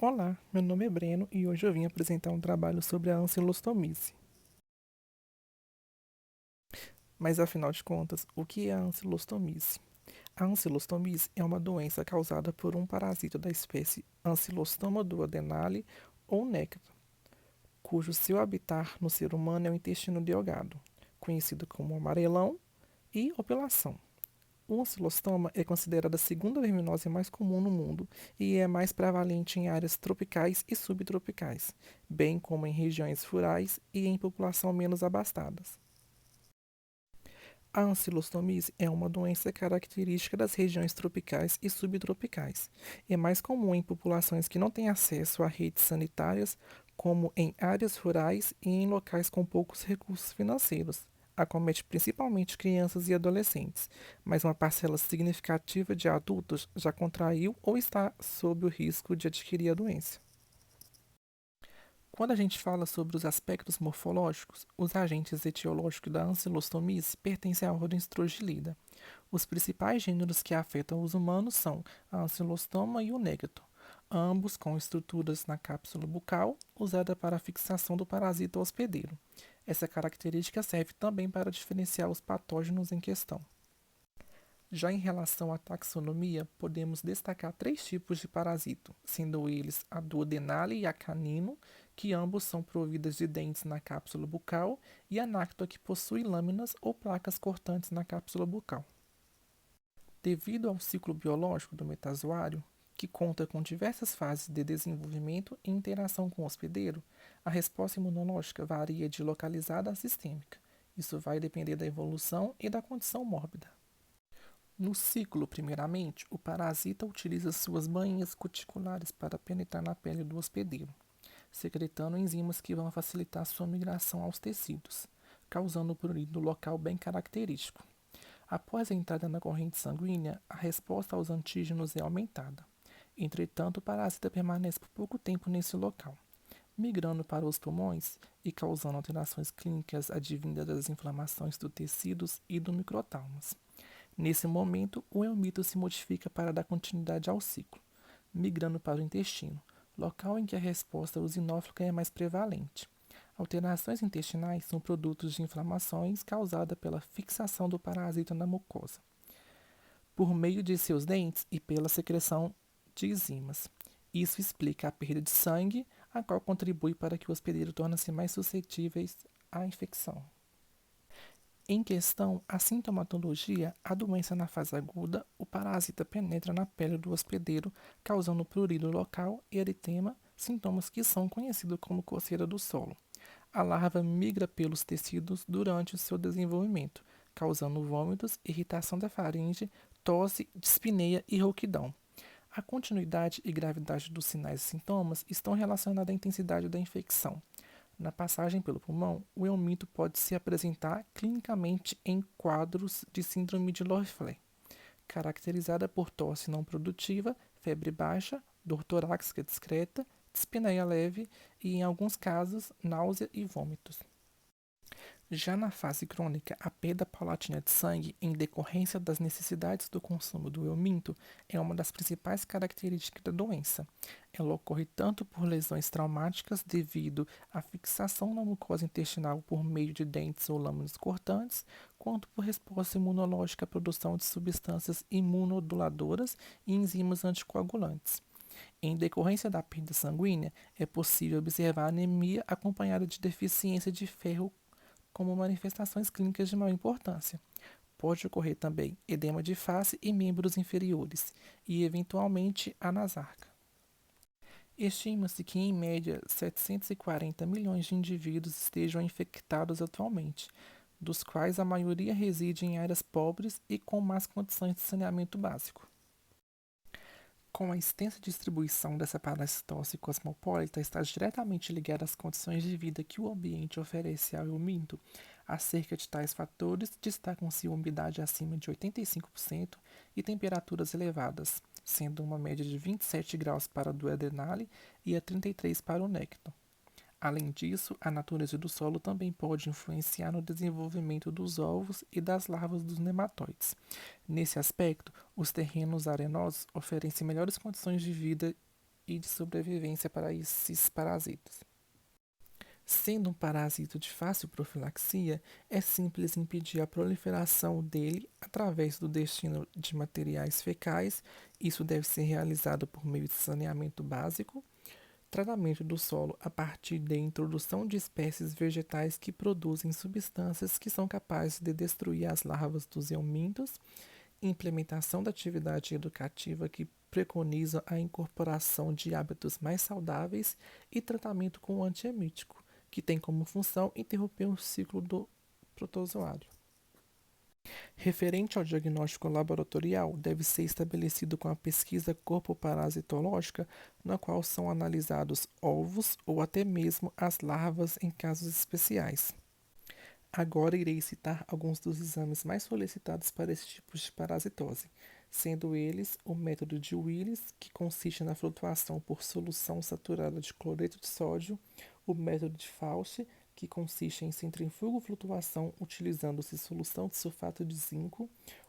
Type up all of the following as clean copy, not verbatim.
Olá, meu nome é Breno e hoje eu vim apresentar um trabalho sobre a ancilostomise. Mas afinal de contas, o que é a ancilostomise? A ancilostomise é uma doença causada por um parasita da espécie Ancylostoma duodenale ou néctar, cujo seu habitat no ser humano é o intestino delgado, conhecido como amarelão e opelação. O ancilostoma é considerada a segunda verminose mais comum no mundo e é mais prevalente em áreas tropicais e subtropicais, bem como em regiões rurais e em população menos abastadas. A ancilostomise é uma doença característica das regiões tropicais e subtropicais. É mais comum em populações que não têm acesso a redes sanitárias, como em áreas rurais e em locais com poucos recursos financeiros. Acomete principalmente crianças e adolescentes, mas uma parcela significativa de adultos já contraiu ou está sob o risco de adquirir a doença. Quando a gente fala sobre os aspectos morfológicos, os agentes etiológicos da ancilostomise pertencem à ordem Strogilida. Os principais gêneros que afetam os humanos são a ancilostoma e o négato, ambos com estruturas na cápsula bucal usada para a fixação do parasita hospedeiro. Essa característica serve também para diferenciar os patógenos em questão. Já em relação à taxonomia, podemos destacar três tipos de parasito, sendo eles a duodenale e a canino, que ambos são providas de dentes na cápsula bucal, e a nactua, que possui lâminas ou placas cortantes na cápsula bucal. Devido ao ciclo biológico do metazoário, que conta com diversas fases de desenvolvimento e interação com o hospedeiro, a resposta imunológica varia de localizada a sistêmica. Isso vai depender da evolução e da condição mórbida. No ciclo, primeiramente, o parasita utiliza suas bainhas cuticulares para penetrar na pele do hospedeiro, secretando enzimas que vão facilitar sua migração aos tecidos, causando um prurido local bem característico. Após a entrada na corrente sanguínea, a resposta aos antígenos é aumentada. Entretanto, o parasita permanece por pouco tempo nesse local, migrando para os pulmões e causando alterações clínicas advindas das inflamações dos tecidos e do microtálamos. Nesse momento, o eumito se modifica para dar continuidade ao ciclo, migrando para o intestino, local em que a resposta usinófila é mais prevalente. Alterações intestinais são produtos de inflamações causadas pela fixação do parasita na mucosa, por meio de seus dentes e pela secreção de enzimas. Isso explica a perda de sangue, a qual contribui para que o hospedeiro torne-se mais suscetíveis à infecção. Em questão à sintomatologia, a doença na fase aguda, o parasita penetra na pele do hospedeiro, causando prurido local e eritema, sintomas que são conhecidos como coceira do solo. A larva migra pelos tecidos durante o seu desenvolvimento, causando vômitos, irritação da faringe, tosse, dispneia e rouquidão. A continuidade e gravidade dos sinais e sintomas estão relacionados à intensidade da infecção. Na passagem pelo pulmão, o eumito pode se apresentar clinicamente em quadros de síndrome de Lorflé, caracterizada por tosse não produtiva, febre baixa, dor torácica discreta, dispneia leve e, em alguns casos, náusea e vômitos. Já na fase crônica, a perda paulatina de sangue em decorrência das necessidades do consumo do euminto é uma das principais características da doença. Ela ocorre tanto por lesões traumáticas devido à fixação na mucosa intestinal por meio de dentes ou lâminas cortantes, quanto por resposta imunológica à produção de substâncias imunoduladoras e enzimas anticoagulantes. Em decorrência da perda sanguínea, é possível observar anemia acompanhada de deficiência de ferro como manifestações clínicas de maior importância. Pode ocorrer também edema de face e membros inferiores, e eventualmente a nasarca. Estima-se que, em média, 740 milhões de indivíduos estejam infectados atualmente, dos quais a maioria reside em áreas pobres e com más condições de saneamento básico. Com a extensa distribuição dessa parasitose cosmopolita está diretamente ligada às condições de vida que o ambiente oferece ao euminto. Acerca de tais fatores, destacam-se umidade acima de 85% e temperaturas elevadas, sendo uma média de 27 graus para o duodenale e a 33 para o néctar. Além disso, a natureza do solo também pode influenciar no desenvolvimento dos ovos e das larvas dos nematóides. Nesse aspecto, os terrenos arenosos oferecem melhores condições de vida e de sobrevivência para esses parasitas. Sendo um parasito de fácil profilaxia, é simples impedir a proliferação dele através do destino de materiais fecais. Isso deve ser realizado por meio de saneamento básico, tratamento do solo a partir da introdução de espécies vegetais que produzem substâncias que são capazes de destruir as larvas dos eumintos, implementação da atividade educativa que preconiza a incorporação de hábitos mais saudáveis e tratamento com o antiemítico, que tem como função interromper o ciclo do protozoário. Referente ao diagnóstico laboratorial, deve ser estabelecido com a pesquisa corpoparasitológica, na qual são analisados ovos ou até mesmo as larvas em casos especiais. Agora irei citar alguns dos exames mais solicitados para esse tipo de parasitose, sendo eles o método de Willis, que consiste na flutuação por solução saturada de cloreto de sódio, o método de Fauci, que consiste em centrifugo-flutuação utilizando-se solução de sulfato de zinco,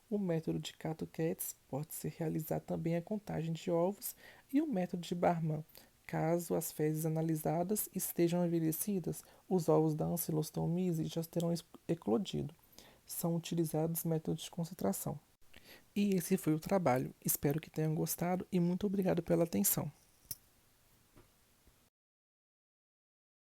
o método de Cato-Katz, pode-se realizar também a contagem de ovos, e o método de Barman. Caso as fezes analisadas estejam envelhecidas, os ovos da Ancylostomyces já terão eclodido. São utilizados métodos de concentração. E esse foi o trabalho. Espero que tenham gostado e muito obrigado pela atenção.